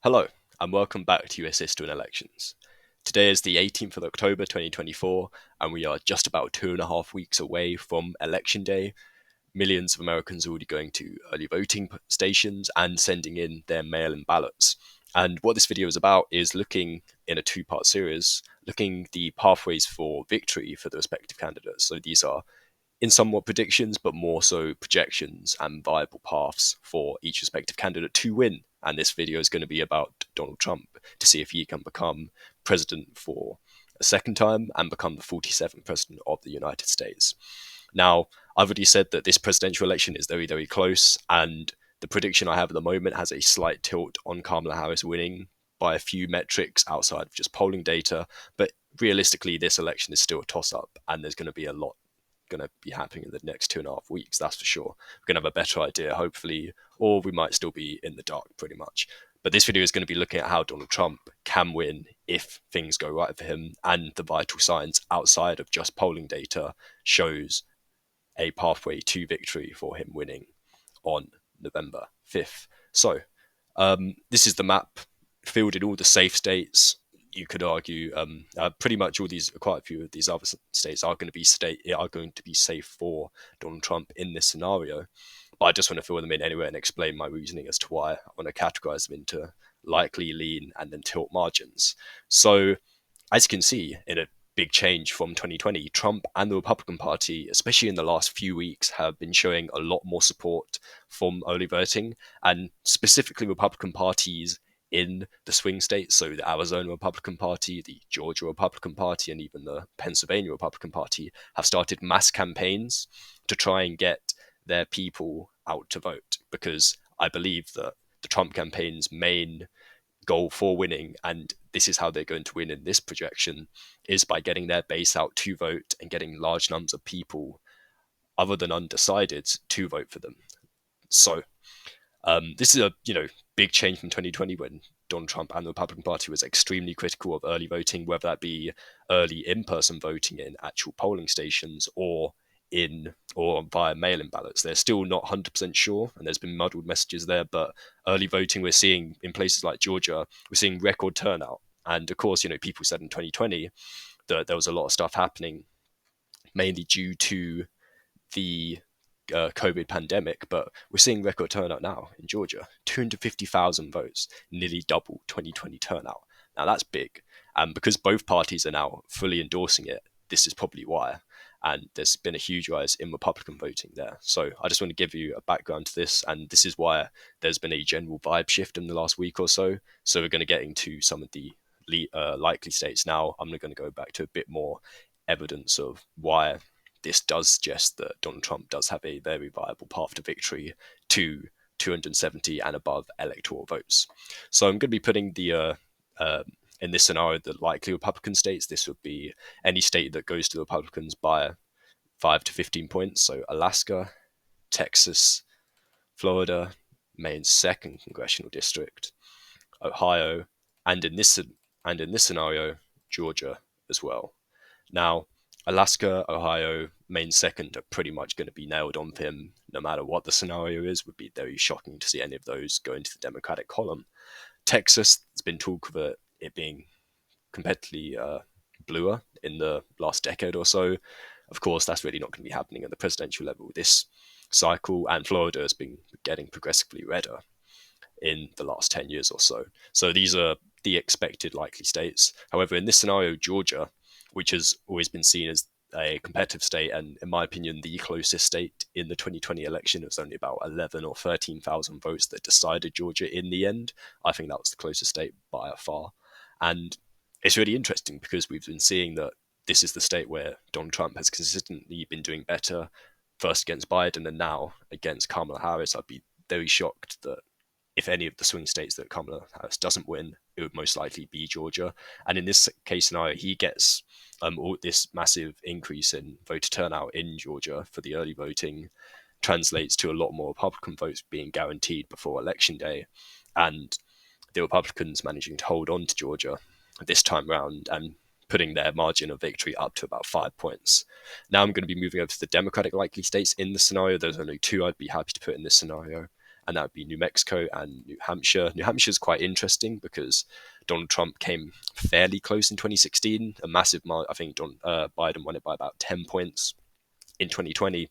Hello, and welcome back to US History and Elections. Today is the 18th of October 2024, and we are just about 2.5 weeks away from Election Day. Millions of Americans are already going to early voting stations and sending in their mail-in ballots. And what this video is about is looking in a two-part series, looking the pathways for victory for the respective candidates. So these are in somewhat predictions, but more so projections and viable paths for each respective candidate to win. And this video is going to be about Donald Trump to see if he can become president for a second time and become the 47th president of the United States. Now, I've already said that this presidential election is very, very close, and the prediction I have at the moment has a slight tilt on Kamala Harris winning by a few metrics outside of just polling data. But realistically, this election is still a toss-up, and there's going to be a lot going to be happening in the next 2.5 weeks, that's for sure. We're going to have a better idea, hopefully, or we might still be in the dark pretty much. But this video is going to be looking at how Donald Trump can win if things go right for him, and the vital signs outside of just polling data shows a pathway to victory for him winning on November 5th. So, this is the map filled in all the safe states. You could argue pretty much quite a few of these other states are going to be safe for Donald Trump in this scenario. But I just want to fill them in anyway and explain my reasoning as to why I want to categorize them into likely, lean, and then tilt margins. So, as you can see, in a big change from 2020, Trump and the Republican Party, especially in the last few weeks, have been showing a lot more support from early voting, and specifically Republican parties in the swing states. So the Arizona Republican Party, the Georgia Republican Party, and even the Pennsylvania Republican Party have started mass campaigns to try and get their people out to vote, because I believe that the Trump campaign's main goal for winning, and this is how they're going to win in this projection, is by getting their base out to vote and getting large numbers of people other than undecided to vote for them. So this is a big change from 2020, when Donald Trump and the Republican Party was extremely critical of early voting, whether that be early in-person voting in actual polling stations or via mail-in ballots. They're still not 100% sure, and there's been muddled messages there, but early voting, we're seeing in places like Georgia, we're seeing record turnout. And of course, people said in 2020 that there was a lot of stuff happening, mainly due to the COVID pandemic, but we're seeing record turnout now in Georgia, 250,000 votes, nearly double 2020 turnout. Now that's big, and because both parties are now fully endorsing it, this is probably why. And there's been a huge rise in Republican voting there. So I just want to give you a background to this, and this is why there's been a general vibe shift in the last week or so. So we're going to get into some of the likely states now. I'm going to go back to a bit more evidence of why this does suggest that Donald Trump does have a very viable path to victory to 270 and above electoral votes. So I'm going to be putting in this scenario, the likely Republican states. This would be any state that goes to the Republicans by 5 to 15 points. So Alaska, Texas, Florida, Maine's second congressional district, Ohio, and in this scenario, Georgia as well. Now, Alaska, Ohio, Maine second are pretty much going to be nailed on for him no matter what the scenario is. Would be very shocking to see any of those go into the Democratic column. Texas, there's been talk of it being competitively bluer in the last decade or so. Of course, that's really not going to be happening at the presidential level this cycle, and Florida has been getting progressively redder in the last 10 years or so. So these are the expected likely states. However, in this scenario, Georgia, which has always been seen as a competitive state, and in my opinion, the closest state in the 2020 election, it was only about 11 or 13,000 votes that decided Georgia in the end. I think that was the closest state by far. And it's really interesting because we've been seeing that this is the state where Donald Trump has consistently been doing better, first against Biden and now against Kamala Harris. I'd be very shocked that if any of the swing states that Kamala Harris doesn't win, it would most likely be Georgia. And in this case scenario, he gets all this massive increase in voter turnout in Georgia for the early voting, translates to a lot more Republican votes being guaranteed before Election Day, and the Republicans managing to hold on to Georgia this time round and putting their margin of victory up to about 5 points. Now I'm going to be moving over to the Democratic likely states in this scenario. There's only two I'd be happy to put in this scenario. and that would be New Mexico and New Hampshire. New Hampshire is quite interesting because Donald Trump came fairly close in 2016, a massive margin. I think Biden won it by about 10 points in 2020,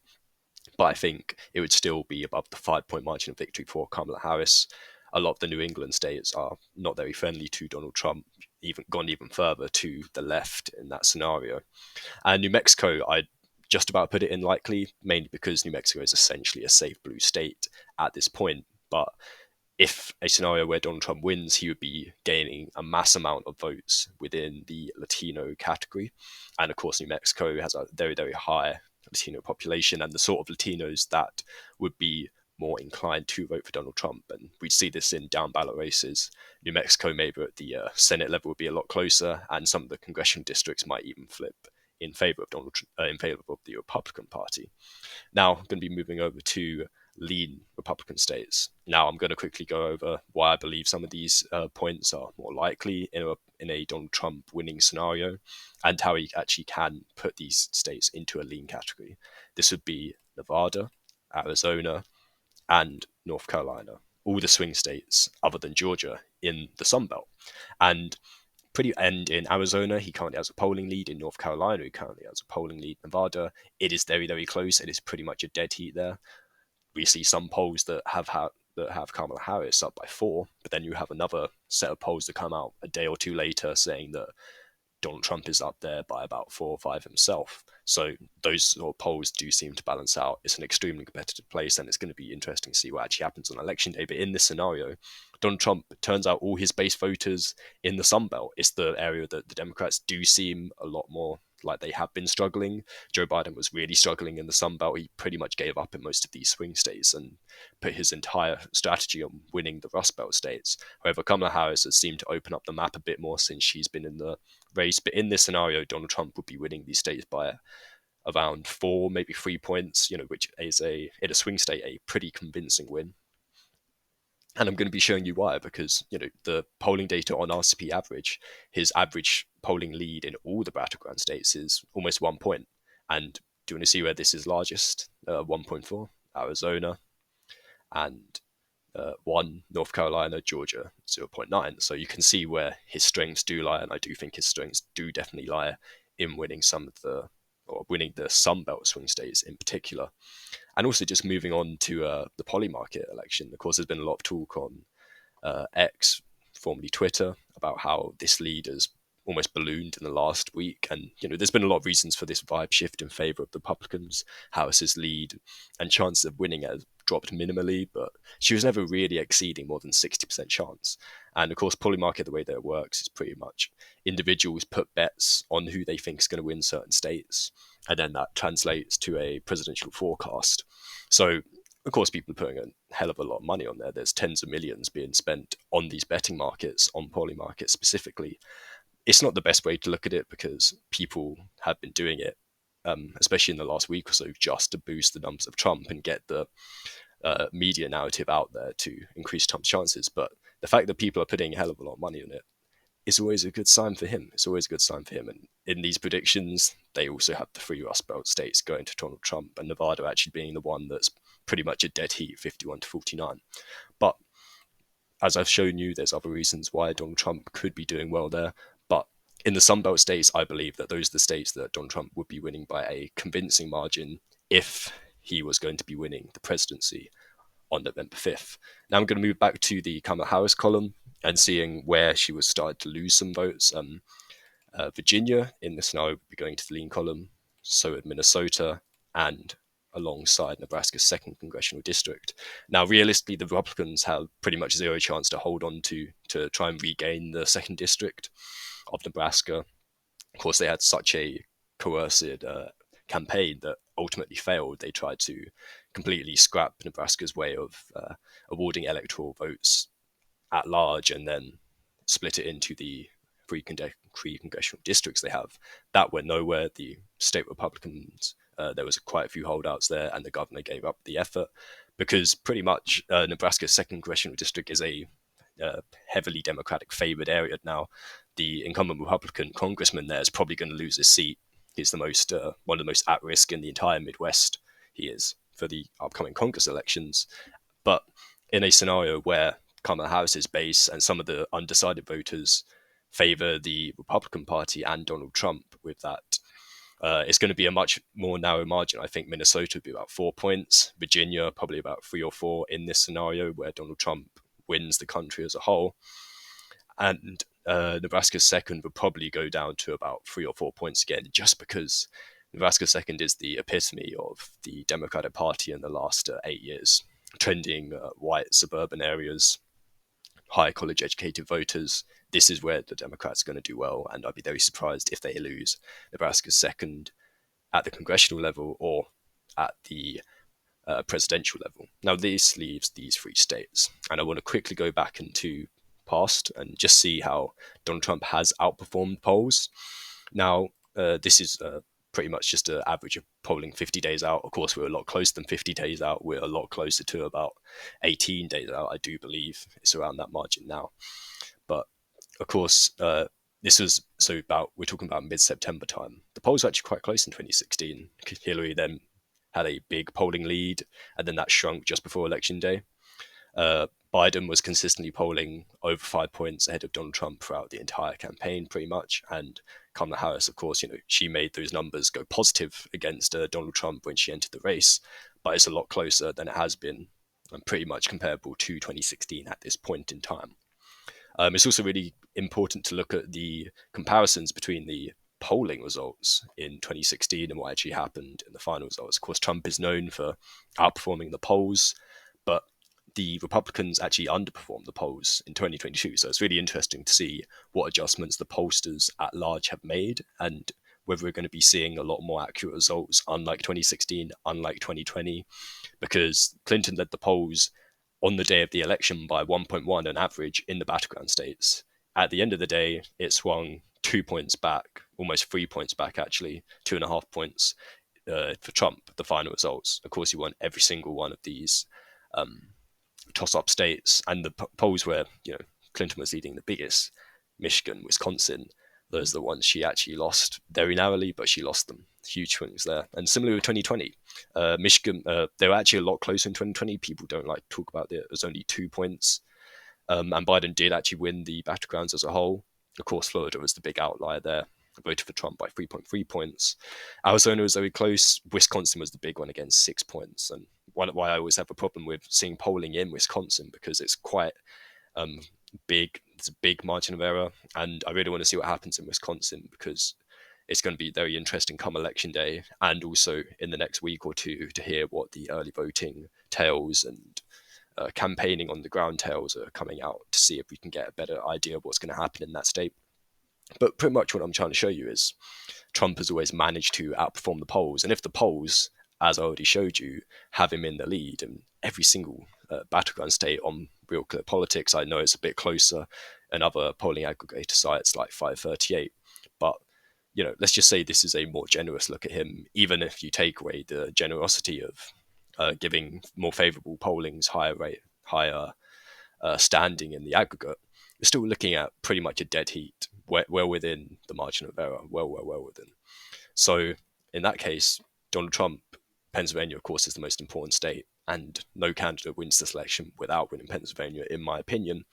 but I think it would still be above the 5 point margin of victory for Kamala Harris. A lot of the New England states are not very friendly to Donald Trump, even gone even further to the left in that scenario. And New Mexico, I'd just about put it in likely, mainly because New Mexico is essentially a safe blue state at this point. But if a scenario where Donald Trump wins, he would be gaining a mass amount of votes within the Latino category. And of course, New Mexico has a very, very high Latino population and the sort of Latinos that would be more inclined to vote for Donald Trump. And we'd see this in down ballot races. New Mexico, maybe at the Senate level, would be a lot closer, and some of the congressional districts might even flip in favor of in favor of the Republican Party. Now, I'm going to be moving over to lean Republican states. Now, I'm going to quickly go over why I believe some of these points are more likely in a Donald Trump winning scenario, and how he actually can put these states into a lean category. This would be Nevada, Arizona, and North Carolina, all the swing states other than Georgia in the Sun Belt. And in Arizona, he currently has a polling lead. In North Carolina, he currently has a polling lead. Nevada, it is very, very close. It is pretty much a dead heat there. We see some polls that have Kamala Harris up by 4, but then you have another set of polls that come out a day or two later saying that Donald Trump is up there by about 4 or 5 himself. So those sort of polls do seem to balance out. It's an extremely competitive place, and it's going to be interesting to see what actually happens on election day. But in this scenario, Donald Trump turns out all his base voters in the Sun Belt. It's the area that the Democrats do seem a lot more like they have been struggling. Joe Biden was really struggling in the Sun Belt. He pretty much gave up in most of these swing states and put his entire strategy on winning the Rust Belt states. However, Kamala Harris has seemed to open up the map a bit more since she's been in the race. But in this scenario, Donald Trump would be winning these states by around 4, maybe 3 points, which is in a swing state a pretty convincing win. And I'm going to be showing you why, because the polling data on RCP average, his average polling lead in all the battleground states is almost 1 point. And do you want to see where this is largest? 1.4, Arizona, and 1, North Carolina, Georgia, 0.9. So you can see where his strengths do lie, and I do think his strengths do definitely lie in winning winning the Sun Belt swing states in particular. And also just moving on to the poly market election. Of course, there's been a lot of talk on X, formerly Twitter, about how this lead has almost ballooned in the last week. And, there's been a lot of reasons for this vibe shift in favor of the Republicans. Harris's lead and chances of winning has dropped minimally, but she was never really exceeding more than 60% chance. And of course, poly market, the way that it works is pretty much individuals put bets on who they think is going to win certain states, and then that translates to a presidential forecast. So, of course, people are putting a hell of a lot of money on there. There's tens of millions being spent on these betting markets, on poly markets specifically. It's not the best way to look at it because people have been doing it, especially in the last week or so, just to boost the numbers of Trump and get the media narrative out there to increase Trump's chances. But the fact that people are putting a hell of a lot of money on it is always a good sign for him. It's always a good sign for him. And in these predictions, they also have the 3 Rust Belt states going to Donald Trump, and Nevada actually being the one that's pretty much a dead heat, 51-49. But as I've shown you, there's other reasons why Donald Trump could be doing well there. But in the Sun Belt states, I believe that those are the states that Donald Trump would be winning by a convincing margin if he was going to be winning the presidency on November 5th. Now I'm going to move back to the Kamala Harris column and seeing where she was starting to lose some votes. Virginia, in this scenario, would be going to the lean column, so would Minnesota, and alongside Nebraska's 2nd congressional district. Now, realistically, the Republicans have pretty much zero chance to hold on to try and regain the 2nd district of Nebraska. Of course, they had such a coerced campaign that ultimately failed. They tried to completely scrap Nebraska's way of awarding electoral votes at large and then split it into the 3 congressional districts they have. That went nowhere. The state Republicans, there was quite a few holdouts there, and the governor gave up the effort because pretty much Nebraska's 2nd congressional district is a heavily Democratic favored area now. The incumbent Republican congressman there is probably going to lose his seat. He's the most one of the most at risk in the entire Midwest. He is for the upcoming Congress elections. But in a scenario where Kamala Harris's base and some of the undecided voters favor the Republican Party and Donald Trump, with that, it's going to be a much more narrow margin. I think Minnesota would be about 4 points, Virginia probably about 3 or 4 in this scenario where Donald Trump wins the country as a whole. And Nebraska's second would probably go down to about 3 or 4 points again, just because Nebraska's second is the epitome of the Democratic Party in the last 8 years, trending white suburban areas, high college educated voters. This is where the Democrats are going to do well, and I'd be very surprised if they lose Nebraska's second at the congressional level or at the presidential level. Now, this leaves these 3 states, and I want to quickly go back into past and just see how Donald Trump has outperformed polls. Now, this is pretty much just an average of polling 50 days out. Of course, we're a lot closer than 50 days out. We're a lot closer to about 18 days out, I do believe. It's around that margin now. But of course, this was we're talking about mid-September time. The polls were actually quite close in 2016. Hillary then had a big polling lead, and then that shrunk just before election day. Biden was consistently polling over 5 points ahead of Donald Trump throughout the entire campaign, pretty much. And Kamala Harris, of course, she made those numbers go positive against Donald Trump when she entered the race, but it's a lot closer than it has been, and pretty much comparable to 2016 at this point in time. It's also really important to look at the comparisons between the polling results in 2016 and what actually happened in the final results. Of course, Trump is known for outperforming the polls, but the Republicans actually underperformed the polls in 2022. So it's really interesting to see what adjustments the pollsters at large have made and whether we're going to be seeing a lot more accurate results, unlike 2016, unlike 2020, because Clinton led the polls on the day of the election by 1.1 on average in the battleground states. At the end of the day, it swung 2 points back, almost 3 points back, actually, 2.5 points for Trump, the final results. Of course, he won every single one of these toss-up states, and the polls where Clinton was leading the biggest, Michigan, Wisconsin, those are the ones she actually lost very narrowly, but she lost them. Huge swings there. And similarly with 2020, Michigan, they were actually a lot closer in 2020. People don't like to talk about it. It was only 2 points. And Biden did actually win the battlegrounds as a whole. Of course, Florida was the big outlier there. Voted for Trump by 3.3 points. Arizona was very close. Wisconsin was the big one against 6 points. And why I always have a problem with seeing polling in Wisconsin, because it's quite big. It's a big margin of error, and I really want to see what happens in Wisconsin, because it's going to be very interesting come election day, and also in the next week or two, to hear what the early voting tales and campaigning on the ground tales are coming out, to see if we can get a better idea of what's going to happen in that state. But pretty much what I'm trying to show you is Trump has always managed to outperform the polls. And if the polls, as I already showed you, have him in the lead in every single battleground state on Real Clear Politics, I know it's a bit closer, and other polling aggregator sites like 538. But let's just say this is a more generous look at him, even if you take away the generosity of giving more favourable pollings higher standing in the aggregate. You're still looking at pretty much a dead heat, well within the margin of error, well within. So in that case, Donald Trump, Pennsylvania, of course, is the most important state, and no candidate wins this election without winning Pennsylvania, in my opinion.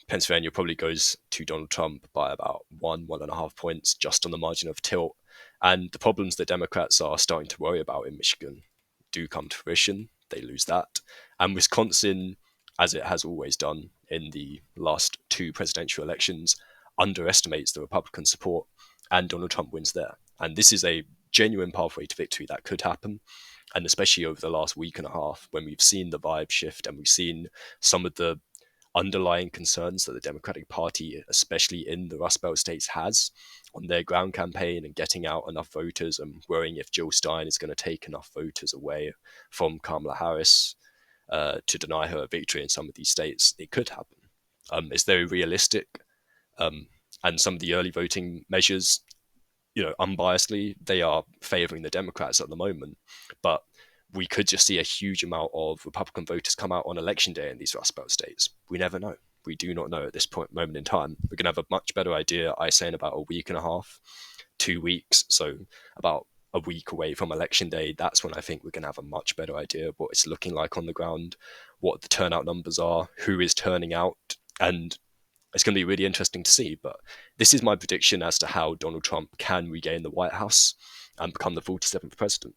Pennsylvania probably goes to Donald Trump by about 1.5 points, just on the margin of tilt. And the problems that Democrats are starting to worry about in Michigan do come to fruition. They lose that. And Wisconsin, as it has always done in the last 2 presidential elections, underestimates the Republican support, and Donald Trump wins there. And this is a genuine pathway to victory that could happen. And especially over the last week and a half, when we've seen the vibe shift and we've seen some of the underlying concerns that the Democratic Party, especially in the Rust Belt states, has on their ground campaign and getting out enough voters, and worrying if Jill Stein is going to take enough voters away from Kamala Harris to deny her a victory in some of these states. It could happen. It's very realistic. And some of the early voting measures, unbiasedly, they are favoring the Democrats at the moment. But we could just see a huge amount of Republican voters come out on election day in these Rust Belt states. We never know. We do not know at this moment in time. We're going to have a much better idea, I say, in about a week and a half, 2 weeks. So about a week away from election day, that's when I think we're going to have a much better idea of what it's looking like on the ground, what the turnout numbers are, who is turning out, and it's going to be really interesting to see. But this is my prediction as to how Donald Trump can regain the White House and become the 47th president.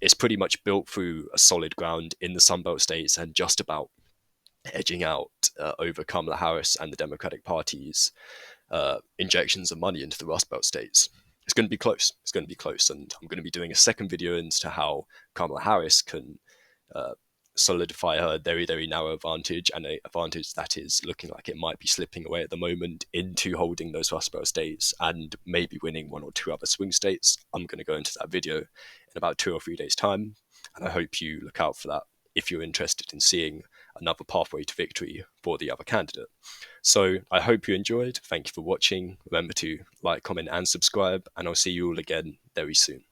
It's pretty much built through a solid ground in the Sunbelt states and just about edging out over Kamala Harris and the Democratic Party's injections of money into the Rust Belt states. It's going to be close. It's going to be close. And I'm going to be doing a second video into how Kamala Harris can uh, solidify her very, very narrow advantage, and an advantage that is looking like it might be slipping away at the moment, into holding those Rust Belt states and maybe winning one or two other swing states. I'm going to go into that video in about 2 or 3 days' time, and I hope you look out for that if you're interested in seeing another pathway to victory for the other candidate. So I hope you enjoyed. Thank you for watching. Remember to like, comment, and subscribe, and I'll see you all again very soon.